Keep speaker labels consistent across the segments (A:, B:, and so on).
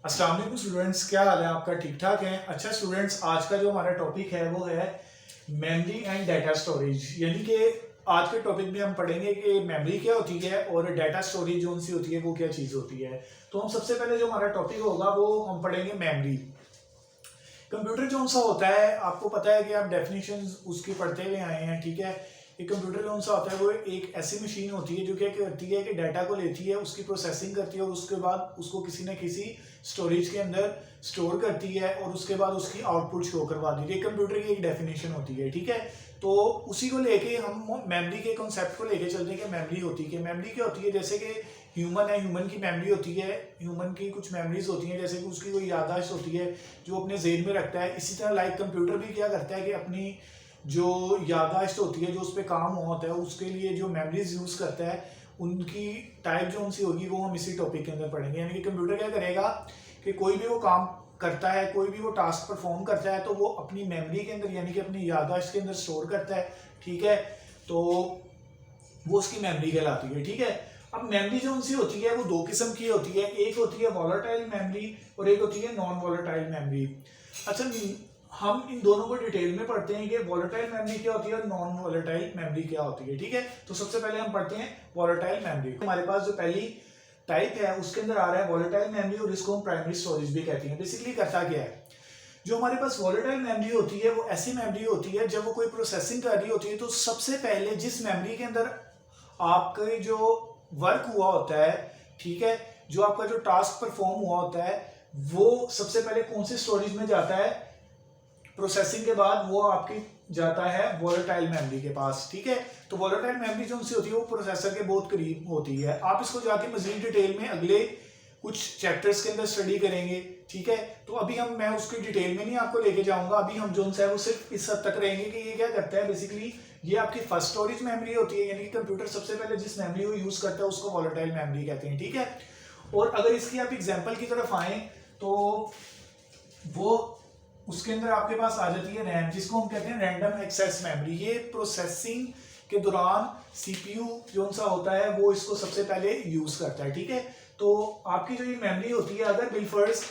A: अस्सलाम वालेकुम स्टूडेंट्स, क्या हाल है आपका? ठीक ठाक है? अच्छा स्टूडेंट्स, आज का जो हमारा टॉपिक है वो है मेमोरी एंड डाटा स्टोरेज। यानी कि आज के टॉपिक में हम पढ़ेंगे कि मेमोरी क्या होती है और डाटा स्टोरेज जो सी होती है वो क्या चीज़ होती है। तो हम सबसे पहले जो हमारा टॉपिक होगा वो हम पढ़ेंगे मेमोरी। कंप्यूटर जो सा होता है, आपको पता है कि आप डेफिनेशन उसकी पढ़ते हुए आए हैं, ठीक है। एक कंप्यूटर जो सा होता है वो एक ऐसी मशीन होती है जो क्या करती है कि डाटा को लेती है, उसकी प्रोसेसिंग करती है और उसके बाद उसको किसी न किसी स्टोरेज के अंदर स्टोर करती है और उसके बाद उसकी आउटपुट शो करवा देती है। कंप्यूटर की एक डेफिनेशन होती है, ठीक है। तो उसी को लेके हम मेमोरी के कॉन्सेप्ट को लेके चलते हैं कि मेमोरी होती है। मेमोरी क्या होती है? जैसे कि ह्यूमन है, ह्यूमन की मेमोरी होती है, ह्यूमन की कुछ मेमोरीज होती हैं, जैसे कि उसकी कोई याददाश्त होती है जो अपने जेहन में रखता है। इसी तरह लाइक कंप्यूटर भी क्या करता है कि अपनी जो याददाश्त होती है, जो उस पर काम हुआ होता है, उसके लिए जो मेमोरीज यूज़ करता है, उनकी टाइप जो उनसी होगी वो हम इसी टॉपिक के अंदर पढ़ेंगे। यानी कि कंप्यूटर क्या करेगा कि कोई भी वो काम करता है, कोई भी वो टास्क परफॉर्म करता है तो वो अपनी मेमोरी के अंदर यानी कि अपनी याददाश्त के अंदर स्टोर करता है, ठीक है। तो वो उसकी मेमोरी कहलाती है, ठीक है। अब मेमोरी जो उनसी होती है वो दो किस्म की होती है, एक होती है वॉलेटाइल मेमोरी और एक होती है नॉन वॉलेटाइल मेमोरी। अच्छा, हम इन दोनों को डिटेल में पढ़ते हैं कि वॉलेटाइल मेमोरी क्या होती है और नॉन वॉलेटाइल मेमोरी क्या होती है, ठीक है। तो सबसे पहले हम पढ़ते हैं वॉलेटाइल मेमोरी। हमारे पास जो पहली टाइप है उसके अंदर आ रहा है वॉलेटाइल मेमोरी और इसको हम प्राइमरी स्टोरेज भी कहते हैं। बेसिकली करता क्या है, जो हमारे पास वॉलेटाइल मेमोरी होती है वो ऐसी मेमोरी होती है जब वो कोई प्रोसेसिंग कर रही होती है तो सबसे पहले जिस मेमोरी के अंदर आपका जो वर्क हुआ होता है, ठीक है, जो आपका जो टास्क परफॉर्म हुआ होता है वो सबसे पहले कौन सी स्टोरेज में जाता है? प्रोसेसिंग के बाद वो आपकी जाता है वॉलेटाइल मेमोरी के पास, ठीक है। तो वॉलेटाइल मेमोरी जो उनसे होती है वो प्रोसेसर के बहुत करीब होती है। आप इसको जाके मजीद डिटेल में अगले कुछ चैप्टर्स के अंदर स्टडी करेंगे, ठीक है। तो अभी मैं उसकी डिटेल में नहीं आपको लेके जाऊंगा। अभी हम जो है वो सिर्फ इस हद तक रहेंगे कि ये क्या करता है। बेसिकली ये आपकी फर्स्ट स्टोरेज मेमोरी होती है, यानी कि कंप्यूटर सबसे पहले जिस मेमोरी को यूज करता है उसको वॉलेटाइल मेमोरी कहते हैं, ठीक है। और अगर इसकी आप एग्जाम्पल की तरफ आए तो वो उसके अंदर आपके पास आ जाती है रैम, जिसको हम कहते हैं रैंडम एक्सेस मेमोरी। ये प्रोसेसिंग के दौरान सीपीयू जो सा होता है वो इसको सबसे पहले यूज करता है, ठीक है। तो आपकी जो ये मेमोरी होती है, अगर बिलफर्ज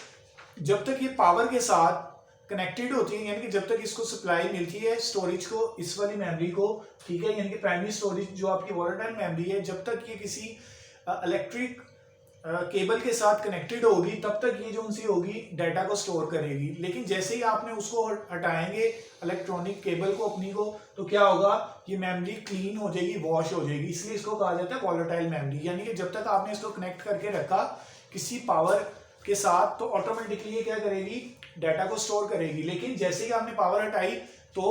A: जब तक ये पावर के साथ कनेक्टेड होती है, यानी कि जब तक इसको सप्लाई मिलती है स्टोरेज को, इस वाली मेमोरी को, ठीक है, यानी कि प्राइमरी स्टोरेज जो आपकी वॉलेटाइल मेमोरी है, जब तक ये किसी इलेक्ट्रिक केबल के साथ कनेक्टेड होगी तब तक ये जो उनसी होगी डाटा को स्टोर करेगी। लेकिन जैसे ही आपने उसको हटाएंगे इलेक्ट्रॉनिक केबल को अपनी को, तो क्या होगा, ये मेमोरी क्लीन हो जाएगी, वॉश हो जाएगी। इसलिए इसको कहा जाता है वॉलेटाइल मेमोरी। यानी कि जब तक आपने इसको कनेक्ट करके रखा किसी पावर के साथ तो ऑटोमेटिकली ये क्या करेगी, डाटा को स्टोर करेगी। लेकिन जैसे ही आपने पावर हटाई तो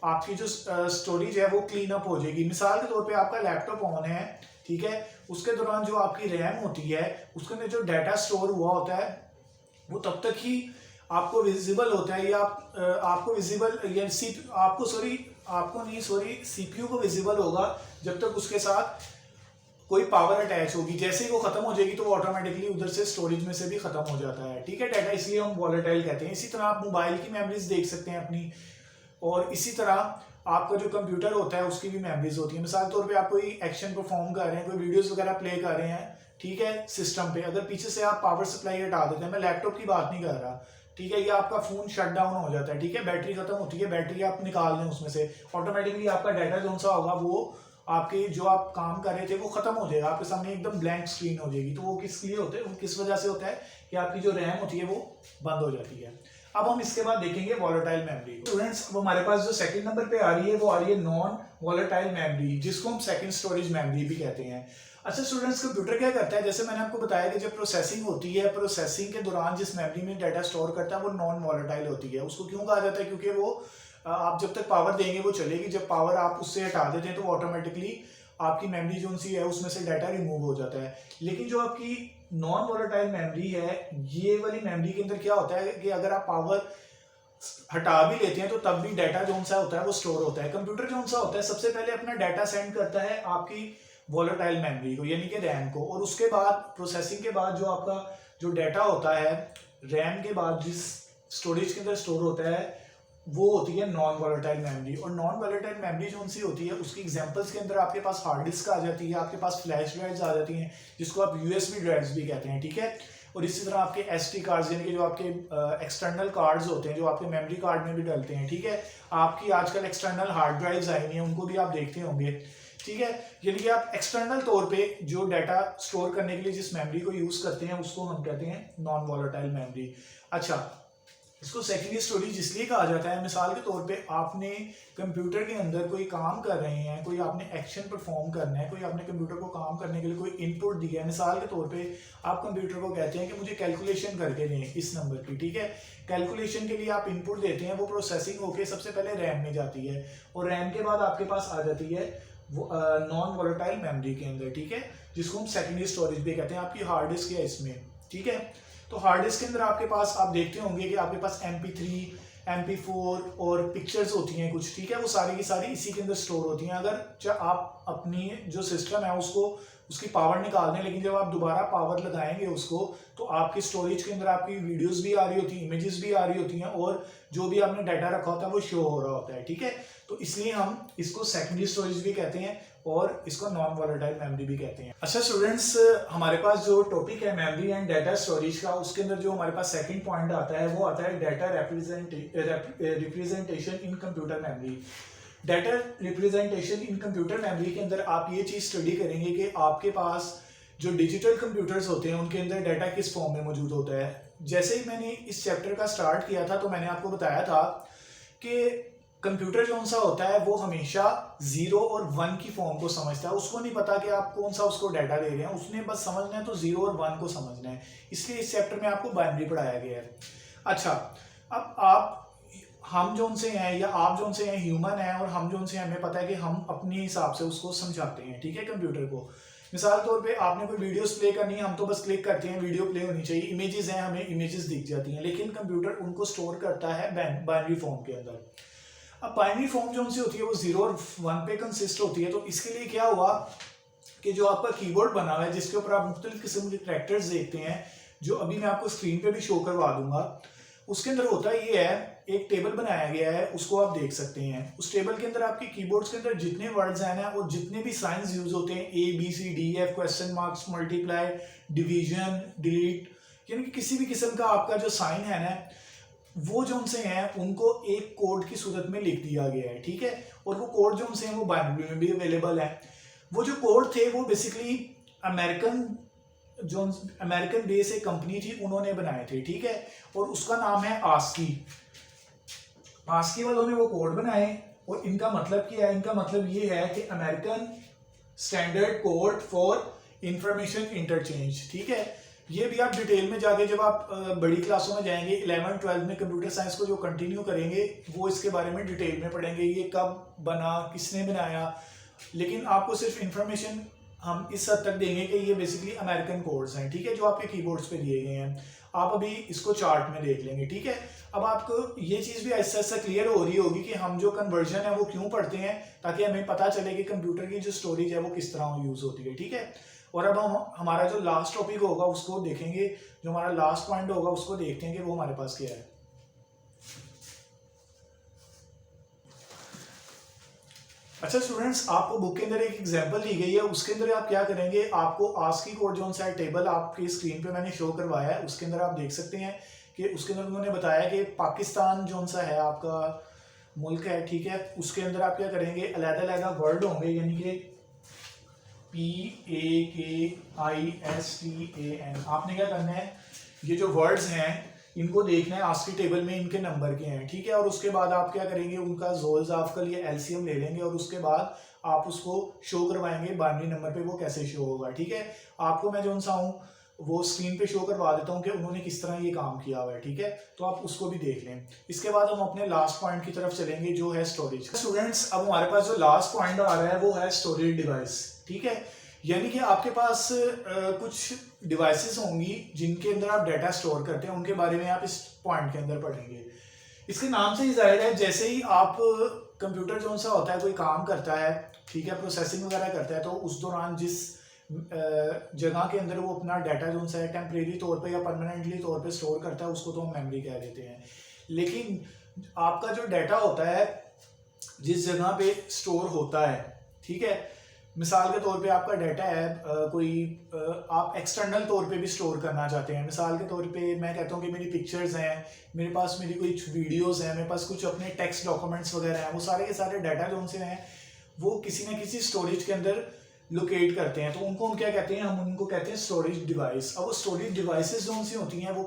A: आपकी जो स्टोरेज है वो क्लीन अप हो जाएगी। मिसाल के तौर पे आपका लैपटॉप ऑन है, ठीक है, उसके दौरान जो आपकी रैम होती है उसके अंदर जो डाटा स्टोर हुआ होता है वो तब तक ही आपको विजिबल होता है, या आपको विजिबल या सीपीयू को विजिबल होगा जब तक उसके साथ कोई पावर अटैच होगी। जैसे ही वो खत्म हो जाएगी तो वो ऑटोमेटिकली उधर से स्टोरेज में से भी खत्म हो जाता है, ठीक है, डाटा। इसलिए हम वॉलेटाइल कहते हैं। इसी तरह आप मोबाइल की मेमोरीज देख सकते हैं अपनी, और इसी तरह आपका जो कंप्यूटर होता है उसकी भी मेमोरीज होती है। मिसाल के तौर पे आप कोई एक्शन परफॉर्म कर रहे हैं, कोई वीडियोस वगैरह प्ले कर रहे हैं, ठीक है, सिस्टम पे, अगर पीछे से आप पावर सप्लाई हटा देते हैं, मैं लैपटॉप की बात नहीं कर रहा, ठीक है, या आपका फोन शट डाउन हो जाता है, ठीक है, बैटरी खत्म होती है, बैटरी आप निकाल दें उसमें से, ऑटोमेटिकली आपका डाटा जो सा होगा वो आपके जो आप काम कर रहे थे वो खत्म हो जाएगा, आपके सामने एकदम ब्लैंक स्क्रीन हो जाएगी। तो वो किस लिए होता है, वो किस वजह से होता है कि आपकी जो रैम होती है वो बंद हो जाती है। अब हम इसके बाद देखेंगे वॉलेटाइल मेमोरी। स्टूडेंट्स, अब हमारे पास जो सेकंड नंबर पे आ रही है वो आ रही है नॉन वॉलेटाइल मेमोरी, जिसको हम सेकंड स्टोरेज मेमोरी भी कहते हैं। अच्छा स्टूडेंट्स, कंप्यूटर क्या करता है, जैसे मैंने आपको बताया कि जब प्रोसेसिंग होती है, प्रोसेसिंग के दौरान जिस मेमोरी में डाटा स्टोर करता है वो नॉन वॉलेटाइल होती है। उसको क्यों कहा जाता है? क्योंकि वो आप जब तक पावर देंगे वो चलेगी, जब पावर आप उससे हटा देते हैं तो ऑटोमेटिकली आपकी मेमोरी जो सी है उसमें से डाटा रिमूव हो जाता है। लेकिन जो आपकी नॉन वॉलेटाइल मेमोरी है, ये वाली मेमोरी के अंदर क्या होता है कि अगर आप पावर हटा भी लेते हैं तो तब भी डाटा जो सा होता है वो स्टोर होता है। कंप्यूटर जो सा होता है सबसे पहले अपना डाटा सेंड करता है आपकी वॉलेटाइल मेमोरी को, यानी कि रैम को, और उसके बाद प्रोसेसिंग के बाद जो आपका जो डाटा होता है रैम के बाद जिस स्टोरेज के अंदर स्टोर होता है वो होती है नॉन वॉलेटाइल मेमोरी। और नॉन वॉलेटाइल मेमोरी जो सी होती है उसकी एग्जांपल्स के अंदर आपके पास हार्ड डिस्क आ जाती है, आपके पास फ्लैश ड्राइव्स आ जाती हैं, जिसको आप यूएसबी ड्राइव्स भी कहते हैं, ठीक है। और इसी तरह आपके SD कार्ड्स यानी कि जो आपके एक्सटर्नल कार्ड्स होते हैं जो आपके मेमोरी कार्ड में भी डलते हैं, ठीक है। आपकी आजकल एक्सटर्नल हार्ड ड्राइव्स आई हुई हैं, उनको भी आप देखते होंगे, ठीक है। यानी कि आप एक्सटर्नल तौर पे जो डाटा स्टोर करने के लिए जिस मेमोरी को यूज करते हैं उसको हम कहते हैं नॉन वॉलेटाइल मेमोरी। अच्छा, इसको सेकेंडरी स्टोरेज इसलिए कहा जाता है, मिसाल के तौर पे आपने कंप्यूटर के अंदर कोई काम कर रहे हैं, कोई आपने एक्शन परफॉर्म करना है, कोई आपने कंप्यूटर को काम करने के लिए कोई इनपुट दिया है। मिसाल के तौर पे आप कंप्यूटर को कहते हैं कि मुझे कैलकुलेशन करके दें इस नंबर की, ठीक है। कैलकुलेशन के लिए आप इनपुट देते हैं, वो प्रोसेसिंग होके सबसे पहले रैम में जाती है और रैम के बाद आपके पास आ जाती है वो नॉन वॉलेटाइल मेमोरी के अंदर, ठीक है, जिसको हम सेकेंडरी स्टोरेज भी कहते हैं। आपकी हार्ड डिस्क है इसमें, ठीक है। तो हार्ड डिस्क के अंदर आपके पास आप देखते होंगे कि आपके पास MP3, MP4 और पिक्चर्स होती हैं कुछ, ठीक है, वो सारी की सारी इसी के अंदर स्टोर होती हैं। अगर आप अपनी जो सिस्टम है उसको उसकी पावर निकाल दें, लेकिन जब आप दोबारा पावर लगाएंगे उसको तो आपकी स्टोरेज के अंदर आपकी वीडियोस भी आ रही होती हैं, इमेजेस भी आ रही होती हैं और जो भी आपने डाटा रखा होता है वो शो हो रहा होता है, ठीक है। तो इसलिए हम इसको सेकेंडरी स्टोरेज भी कहते हैं और इसको नॉन वॉलेटाइल मेमोरी भी कहते हैं। अच्छा स्टूडेंट्स, हमारे पास जो टॉपिक है मेमोरी एंड डाटा स्टोरेज का, उसके अंदर जो हमारे पास सेकंड पॉइंट आता है वो आता है data representation in computer memory. Data representation in computer memory के अंदर आप ये चीज स्टडी करेंगे कि आपके पास जो डिजिटल कंप्यूटर्स होते हैं उनके अंदर डाटा किस फॉर्म में मौजूद होता है। जैसे ही मैंने इस चैप्टर का स्टार्ट किया था तो मैंने आपको बताया था कि कंप्यूटर जो सा होता है वो हमेशा 0 और 1 की फॉर्म को समझता है। उसको नहीं पता कि आप कौन सा उसको डाटा दे रहे हैं, उसने बस समझना है तो 0 और 1 को समझना है, इसलिए इस चैप्टर में आपको बाइनरी पढ़ाया गया है। अच्छा, अब हम जो उनसे हैं या आप जो उनसे हैं ह्यूमन है, और हम जो उनसे हमें पता है कि हम अपने हिसाब से उसको समझाते हैं, ठीक है, कंप्यूटर को। मिसाल तौर पे आपने कोई वीडियोस प्ले करनी है, हम तो बस क्लिक करते हैं वीडियो प्ले होनी चाहिए, इमेजेस हैं हमें इमेजेस दिख जाती हैं, लेकिन कंप्यूटर उनको स्टोर करता है बाइनरी फॉर्म के अंदर। अब बाइनरी फॉर्म जो उनसे होती है वो 0 और 1 पे कंसिस्ट होती है। तो इसके लिए क्या हुआ कि जो आपका कीबोर्ड बना हुआ है जिसके ऊपर आप मुख्तलिफ किस्म के कैरेक्टर्स देखते हैं, जो अभी मैं आपको स्क्रीन पे भी शो करवा दूंगा, उसके अंदर होता ये है, एक टेबल बनाया गया है, उसको आप देख सकते हैं। उस टेबल के अंदर आपके कीबोर्ड्स के अंदर जितने वर्ड्स हैं ना और जितने भी साइंस यूज होते हैं, ABCDF, question marks, multiply, division, delete, यानी कि किसी भी किस्म का आपका जो साइन है ना वो जो उनसे हैं उनको एक कोड की सूरत में लिख दिया गया है, ठीक है। और वो कोड जो उनसे हैं वो बाइनरी में भी अवेलेबल है। वो जो कोड थे वो बेसिकली अमेरिकन बेस एक कंपनी थी, उन्होंने बनाए थे, ठीक है, और उसका नाम है आस्की। आस्की वालों ने वो कोड बनाए और इनका मतलब क्या है? इनका मतलब ये है कि American standard code for information interchange, ठीक है। ये भी आप डिटेल में जाके जब आप बड़ी क्लासों में जाएंगे 11 12 में कंप्यूटर साइंस को जो कंटिन्यू करेंगे वो इसके बारे में डिटेल में पढ़ेंगे, ये कब बना, किसने बनाया। लेकिन आपको सिर्फ इंफॉर्मेशन हम इस हद तक देंगे कि ये बेसिकली अमेरिकन कोड्स हैं, ठीक है, जो आपके कीबोर्ड्स पे दिए गए हैं। आप अभी इसको चार्ट में देख लेंगे, ठीक है। अब आपको ये चीज़ भी ऐसा ऐसा क्लियर हो रही होगी कि हम जो कन्वर्जन है वो क्यों पढ़ते हैं, ताकि हमें पता चले कि कंप्यूटर की जो स्टोरेज है वो किस तरह यूज़ होती है, ठीक है। और अब हम हमारा जो लास्ट टॉपिक होगा उसको देखेंगे, जो हमारा लास्ट पॉइंट होगा उसको देखते हैं कि वो हमारे पास क्या है। अच्छा स्टूडेंट्स, आपको बुक के अंदर एक एग्जांपल दी गई है, उसके अंदर आप क्या करेंगे, आपको आस्की कोड जो सा टेबल आपकी स्क्रीन पे मैंने शो करवाया है उसके अंदर आप देख सकते हैं कि उसके अंदर उन्होंने बताया कि पाकिस्तान जो सा है आपका मुल्क है, ठीक है, उसके अंदर आप क्या करेंगे, अलग-अलग वर्ड होंगे, यानी कि PAKISTAN। आपने क्या करना है, ये जो वर्ड्स हैं इनको देखना है आस्की टेबल में इनके नंबर के हैं, ठीक है। और उसके बाद आप क्या करेंगे, उनका जोल्स के लिए LCM ले लेंगे और उसके बाद आप उसको शो करवाएंगे बाइनरी नंबर पे वो कैसे शो होगा, ठीक है। आपको मैं जो सा हूँ वो स्क्रीन पे शो करवा देता हूँ कि उन्होंने किस तरह ये काम किया हुआ है, ठीक है, तो आप उसको भी देख लें। इसके बाद हम अपने लास्ट पॉइंट की तरफ चलेंगे जो है स्टोरेज। स्टूडेंट्स, अब हमारे पास जो लास्ट पॉइंट आ रहा है वो है स्टोरेज डिवाइस, ठीक है। यानी कि आपके पास कुछ डिवाइसेस होंगी जिनके अंदर आप डाटा स्टोर करते हैं, उनके बारे में आप इस पॉइंट के अंदर पढ़ेंगे। इसके नाम से ही जाहिर है, जैसे ही आप कंप्यूटर जो सा होता है कोई काम करता है, ठीक है, प्रोसेसिंग वगैरह करता है, तो उस दौरान जिस जगह के अंदर वो अपना डाटा जो सा है टेम्परेरी तौर पे या परमानेंटली तौर पे स्टोर करता है उसको तो हम मेमोरी कह देते हैं। लेकिन आपका जो डाटा होता है जिस जगह पे स्टोर होता है, ठीक है, मिसाल के तौर पे आपका डाटा है आप एक्सटर्नल तौर पे भी स्टोर करना चाहते हैं। मिसाल के तौर पे मैं कहता हूँ कि मेरी पिक्चर्स हैं, मेरे पास मेरी कुछ वीडियोस हैं, मेरे पास कुछ अपने टेक्स्ट डॉक्यूमेंट्स वगैरह हैं, वो सारे के सारे डाटा जो उनसे हैं वो किसी ना किसी स्टोरेज के अंदर लोकेट करते हैं। तो उनको हम क्या कहते हैं, हम उनको कहते हैं स्टोरेज डिवाइस। अब वो स्टोरेज डिवाइसेस जो सी होती हैं वो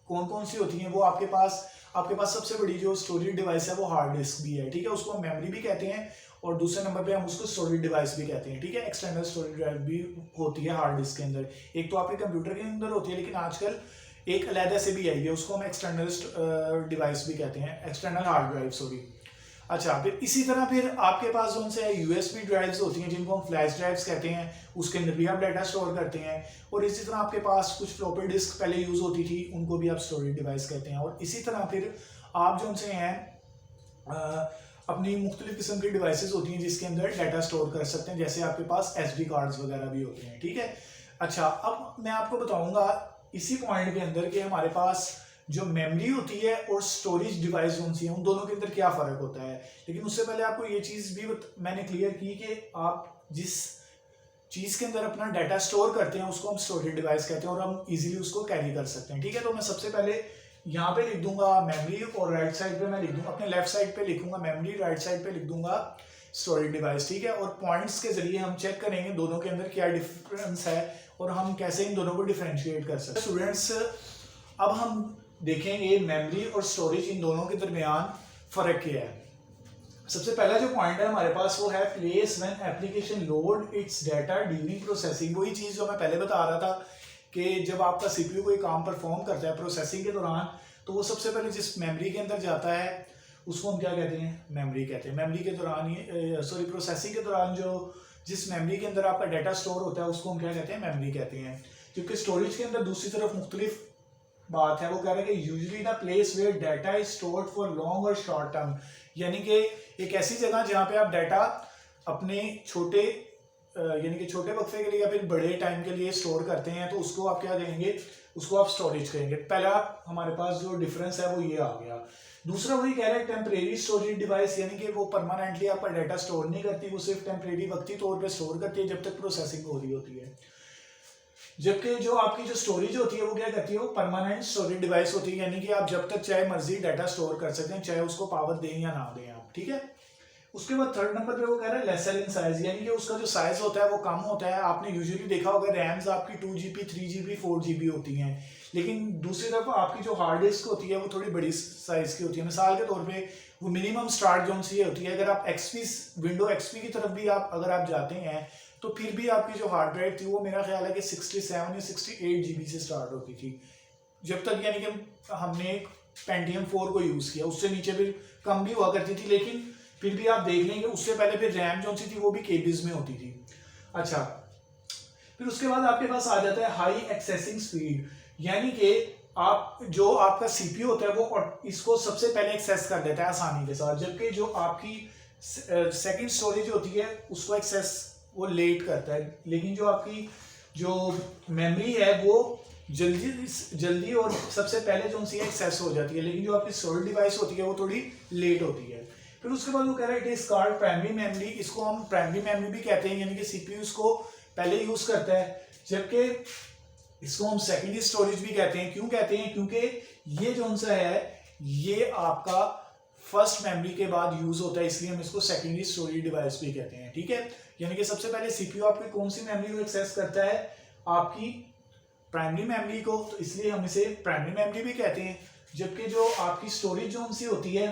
A: कौन कौन सी होती हैं, वो आपके पास सबसे बड़ी जो स्टोरेज डिवाइस है वो हार्ड डिस्क भी है, ठीक है, उसको हम मेमोरी भी कहते हैं, और दूसरे नंबर पे हम उसको स्टोरेज डिवाइस भी कहते हैं, ठीक है। एक्सटर्नल स्टोरेज डिवाइस भी होती है हार्ड डिस्क के अंदर, एक तो आपके कंप्यूटर के अंदर होती है, लेकिन आजकल एक अलहदा से भी आई है, उसको हम एक्सटर्नल डिवाइस भी कहते हैं, एक्सटर्नल हार्ड ड्राइव, सॉरी। अच्छा, फिर इसी तरह फिर आपके पास जो से यूएसबी ड्राइव्स होती हैं जिनको हम फ्लैश ड्राइव्स कहते हैं, उसके अंदर भी आप डाटा स्टोर करते हैं। और इसी तरह आपके पास कुछ फ्लॉपी डिस्क पहले यूज होती थी, उनको भी आप स्टोरेज डिवाइस कहते हैं। और इसी तरह फिर आप जो से हैं अपनी मुख्तलिफ किस्म की डिवाइसेस होती हैं जिसके अंदर डाटा स्टोर कर सकते हैं, जैसे आपके पास SD कार्ड्स वगैरह भी होते हैं, ठीक है। अच्छा, अब मैं आपको बताऊंगा इसी पॉइंट के अंदर कि हमारे पास जो मेमोरी होती है और स्टोरेज डिवाइस जो सी है उन दोनों के अंदर क्या फ़र्क होता है। लेकिन उससे पहले आपको ये चीज़ भी मैंने क्लियर की कि आप जिस चीज़ के अंदर अपना डाटा स्टोर करते हैं उसको हम स्टोरेज डिवाइस कहते हैं और हम इजीली उसको कैरी कर सकते हैं, ठीक है। तो मैं सबसे पहले यहाँ पे लिख दूंगा मेमोरी, और राइट साइड पे मैं लिख दूंगा, अपने लेफ्ट साइड पे लिखूंगा मेमोरी, राइट साइड पे लिख दूंगा स्टोरेज डिवाइस, ठीक है। और पॉइंट्स के जरिए हम चेक करेंगे दोनों के अंदर क्या डिफरेंस है और हम कैसे इन दोनों को डिफरेंशिएट कर सकते हैं। स्टूडेंट्स, अब हम देखेंगे मेमोरी और स्टोरेज इन दोनों के दरमियान फ़र्क क्या है। सबसे पहला जो पॉइंट है हमारे पास वो है place when application load it's data during processing. वही चीज़ जो मैं पहले बता रहा था कि जब आपका CPU कोई काम परफॉर्म करता है प्रोसेसिंग के दौरान, तो वो सबसे पहले जिस मेमोरी के अंदर जाता है उसको हम क्या कहते हैं, मेमोरी कहते हैं। मेमोरी के दौरान ही प्रोसेसिंग के दौरान जो जिस मेमोरी के अंदर आपका डाटा स्टोर होता है उसको हम क्या कहते हैं, मेमोरी कहते हैं। क्योंकि स्टोरेज के अंदर दूसरी तरफ मुख्तलिफ बात है, वो कह रहे हैं कि usually the place where data is stored for long और शॉर्ट टर्म, यानी कि एक ऐसी जगह जहाँ पे आप डाटा अपने छोटे वक्फे के लिए या फिर बड़े टाइम के लिए स्टोर करते हैं, तो उसको आप क्या कहेंगे, उसको आप स्टोरेज कहेंगे। पहला हमारे पास जो डिफरेंस है वो ये आ गया। दूसरा वही कह रहा है टेम्परेरी स्टोरेज डिवाइस, यानी कि वो परमानेंटली आपका डाटा स्टोर नहीं करती, वो सिर्फ टेम्परेरी वक्ती तौर पे स्टोर करती है जब तक प्रोसेसिंग हो रही होती है। जबकि जो आपकी जो स्टोरेज होती है वो क्या करती है, वो परमानेंट स्टोरेज डिवाइस होती है, यानी कि आप जब तक चाहे मर्जी डाटा स्टोर कर सकते हैं, चाहे उसको पावर दें या ना दें आप, ठीक है। उसके बाद थर्ड नंबर पे वो कह रहा है लेसर इन साइज, यानी कि उसका जो साइज होता है वो कम होता है। आपने यूजुअली देखा होगा रैम्स आपकी 2GB 3GB 4GB होती हैं, लेकिन दूसरी तरफ आपकी जो हार्ड डिस्क होती है वो थोड़ी बड़ी साइज की होती है। मिसाल के तौर पे वो मिनिमम स्टार्ट जोन सी होती है, अगर आप विंडो XP की तरफ भी अगर आप जाते हैं तो फिर भी आपकी जो हार्ड ड्राइव थी वो मेरा ख्याल है कि 67 या 68GB से स्टार्ट होती थी, जब तक यानी कि हमने पेंटियम 4 को यूज़ किया। उससे नीचे भी कम भी हुआ करती थी, लेकिन फिर भी आप देख लेंगे उससे पहले फिर रैम जो सी थी वो भी केबीज में होती थी। अच्छा, फिर उसके बाद आपके पास आ जाता है हाई एक्सेसिंग स्पीड, यानी कि आपका CPU होता है वो इसको सबसे पहले एक्सेस कर देता है आसानी के साथ, जबकि जो आपकी सेकंड स्टोरेज होती है उसको एक्सेस वो लेट करता है। लेकिन जो आपकी जो मेमोरी है वो जल्दी और सबसे पहले जो सी एक्सेस हो जाती है, लेकिन जो आपकी स्टोरेज डिवाइस होती है वो थोड़ी लेट होती है। फिर उसके बाद वो कह रहा है it is called primary memory, इसको हम प्राइमरी मेमोरी भी कहते हैं, यानी कि CPU इसको पहले यूज करता है, जबकि इसको हम सेकेंडरी स्टोरेज भी कहते हैं। क्यों कहते हैं, क्योंकि ये जो सा है ये आपका फर्स्ट मेमोरी के बाद यूज होता है, इसलिए हम इसको सेकेंडरी स्टोरेज डिवाइस भी कहते हैं, ठीक है। यानी कि सबसे पहले CPU आपकी कौन सी मेमोरी को एक्सेस करता है, आपकी प्राइमरी मेमोरी को, तो इसलिए हम इसे प्राइमरी मेमोरी भी कहते हैं। जबकि जो आपकी स्टोरेज जोन सी होती है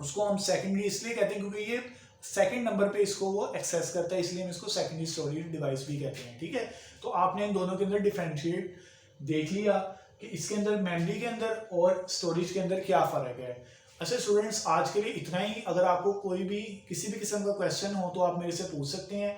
A: उसको हम सेकेंडरी इसलिए कहते हैं क्योंकि ये सेकंड नंबर पे इसको वो एक्सेस करता है, इसलिए हम इसको सेकेंडरी स्टोरेज डिवाइस भी कहते हैं, ठीक है। तो आपने इन दोनों के अंदर डिफरेंशिएट देख लिया कि इसके अंदर मेमोरी के अंदर और स्टोरेज के अंदर क्या फ़र्क है। अच्छा स्टूडेंट्स, आज के लिए इतना ही। अगर आपको कोई भी किसी भी किस्म का क्वेश्चन हो तो आप मेरे से पूछ सकते हैं।